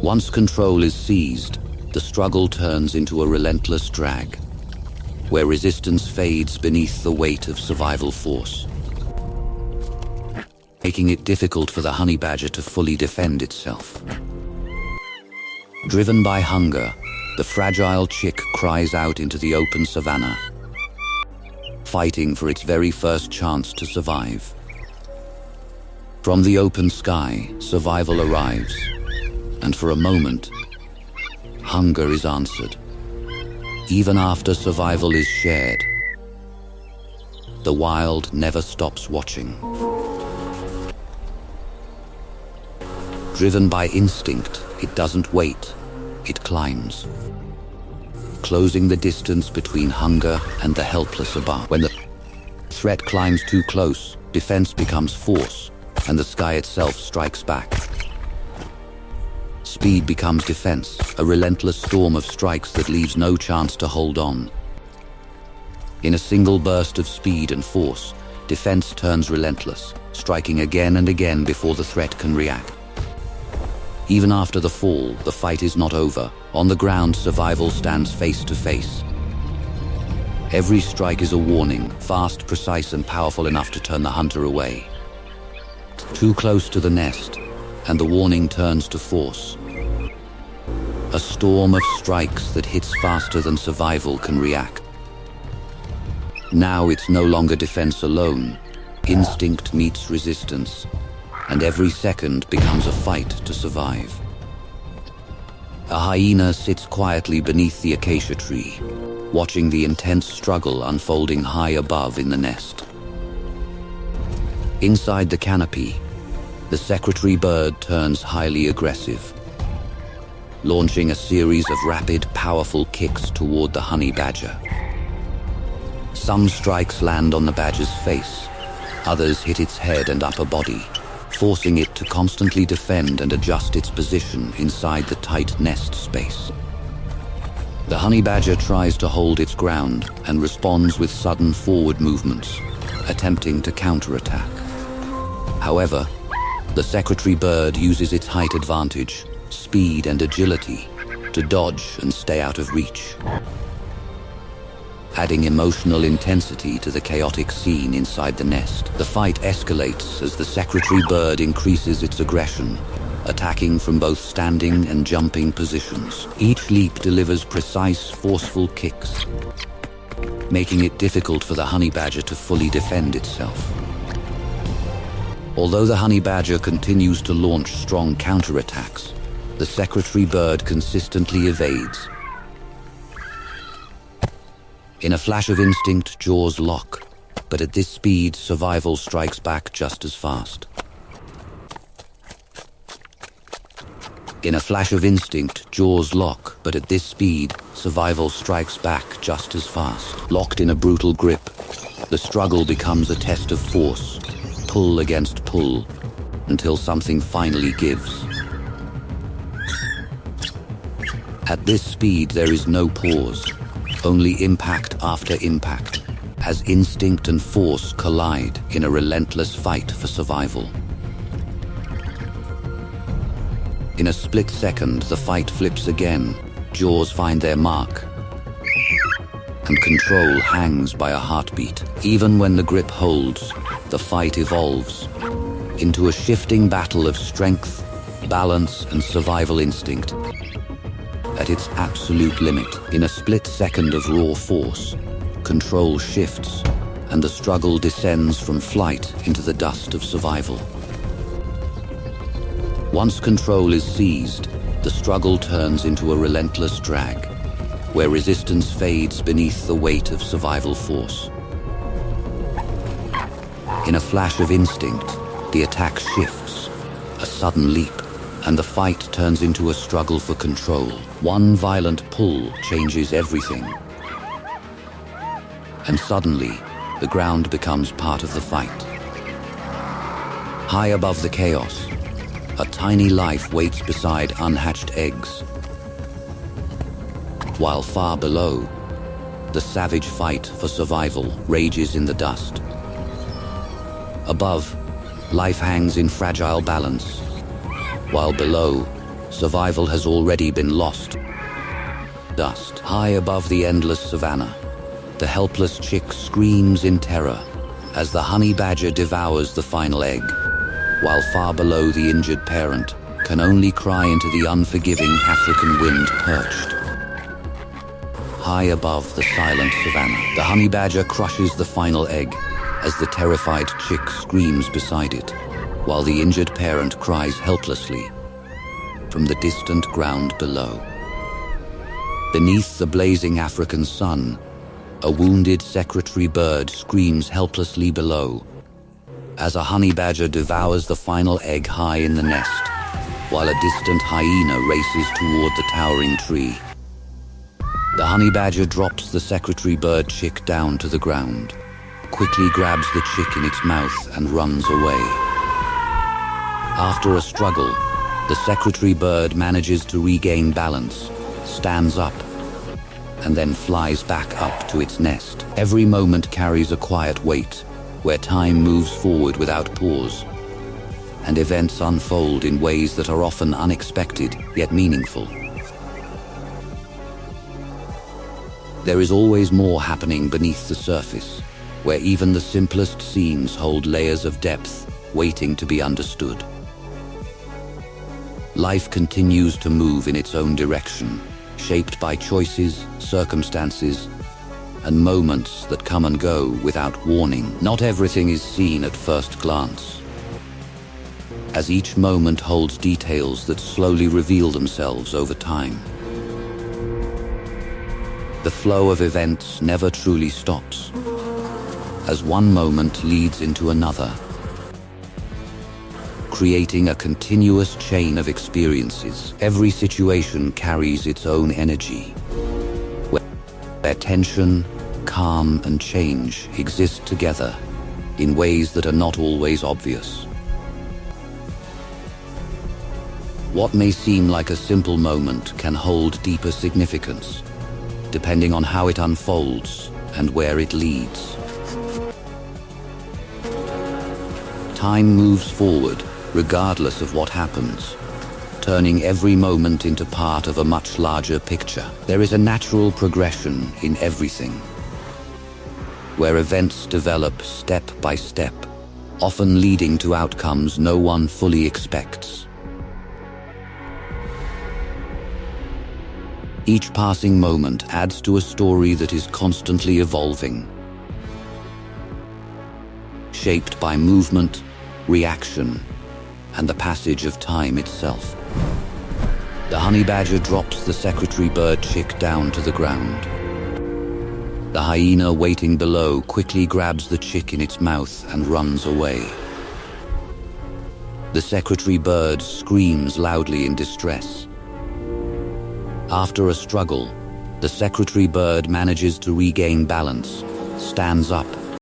Once control is seized, the struggle turns into a relentless drag, where resistance fades beneath the weight of survival force, making it difficult for the honey badger to fully defend itself. Driven by hunger, the fragile chick cries out into the open savanna, fighting for its very first chance to survive. From the open sky, survival arrives, and for a moment, hunger is answered. Even after survival is shared, the wild never stops watching. Driven by instinct, it doesn't wait, it climbs, closing the distance between hunger and the helpless above. When the threat climbs too close, defense becomes force, and the sky itself strikes back. Speed becomes defense, a relentless storm of strikes that leaves no chance to hold on. In a single burst of speed and force, defense turns relentless, striking again and again before the threat can react. Even after the fall, the fight is not over. On the ground, survival stands face to face. Every strike is a warning, fast, precise, and powerful enough to turn the hunter away. Too close to the nest, and the warning turns to force. A storm of strikes that hits faster than survival can react. Now it's no longer defense alone. Instinct meets resistance, and every second becomes a fight to survive. A hyena sits quietly beneath the acacia tree, watching the intense struggle unfolding high above in the nest. Inside the canopy, the secretary bird turns highly aggressive, launching a series of rapid, powerful kicks toward the honey badger. Some strikes land on the badger's face, others hit its head and upper body, forcing it to constantly defend and adjust its position inside the tight nest space. The honey badger tries to hold its ground and responds with sudden forward movements, attempting to counterattack. However, the secretary bird uses its height advantage, speed and agility to dodge and stay out of reach, adding emotional intensity to the chaotic scene inside the nest. The fight escalates as the secretary bird increases its aggression, attacking from both standing and jumping positions. Each leap delivers precise, forceful kicks, making it difficult for the honey badger to fully defend itself. Although the honey badger continues to launch strong counterattacks, the secretary bird consistently evades. In a flash of instinct, jaws lock, but at this speed, survival strikes back just as fast. In a flash of instinct, jaws lock, but at this speed, survival strikes back just as fast. Locked in a brutal grip, the struggle becomes a test of force, pull against pull, until something finally gives. At this speed, there is no pause, only impact after impact, as instinct and force collide in a relentless fight for survival. In a split second, the fight flips again, jaws find their mark, and control hangs by a heartbeat. Even when the grip holds, the fight evolves into a shifting battle of strength, balance, and survival instinct. At its absolute limit, in a split second of raw force, control shifts, and the struggle descends from flight into the dust of survival. Once control is seized, the struggle turns into a relentless drag, where resistance fades beneath the weight of survival force. In a flash of instinct, the attack shifts, a sudden leap, and the fight turns into a struggle for control. One violent pull changes everything, and suddenly, the ground becomes part of the fight. High above the chaos, a tiny life waits beside unhatched eggs, while far below, the savage fight for survival rages in the dust. Above, life hangs in fragile balance, while below, Survival has already been lost. Dust. High above the endless savanna, the helpless chick screams in terror as the honey badger devours the final egg, while far below the injured parent can only cry into the unforgiving African wind perched. High above the silent savanna, the honey badger crushes the final egg as the terrified chick screams beside it, while the injured parent cries helplessly from the distant ground below. Beneath the blazing African sun, a wounded secretary bird screams helplessly below as a honey badger devours the final egg high in the nest, while a distant hyena races toward the towering tree. The honey badger drops the secretary bird chick down to the ground, quickly grabs the chick in its mouth and runs away. After a struggle, the secretary bird manages to regain balance, stands up, and then flies back up to its nest. Every moment carries a quiet weight, where time moves forward without pause, and events unfold in ways that are often unexpected yet meaningful. There is always more happening beneath the surface, where even the simplest scenes hold layers of depth waiting to be understood. Life continues to move in its own direction, shaped by choices, circumstances, and moments that come and go without warning. Not everything is seen at first glance, as each moment holds details that slowly reveal themselves over time. The flow of events never truly stops, as one moment leads into another, creating a continuous chain of experiences. Every situation carries its own energy, where tension, calm, and change exist together in ways that are not always obvious. What may seem like a simple moment can hold deeper significance, depending on how it unfolds and where it leads. Time moves forward regardless of what happens, turning every moment into part of a much larger picture. There is a natural progression in everything, where events develop step by step, often leading to outcomes no one fully expects. Each passing moment adds to a story that is constantly evolving, shaped by movement, reaction, and the passage of time itself. The honey badger drops the secretary bird chick down to the ground. The hyena waiting below quickly grabs the chick in its mouth and runs away. The secretary bird screams loudly in distress. After a struggle, the secretary bird manages to regain balance, stands up,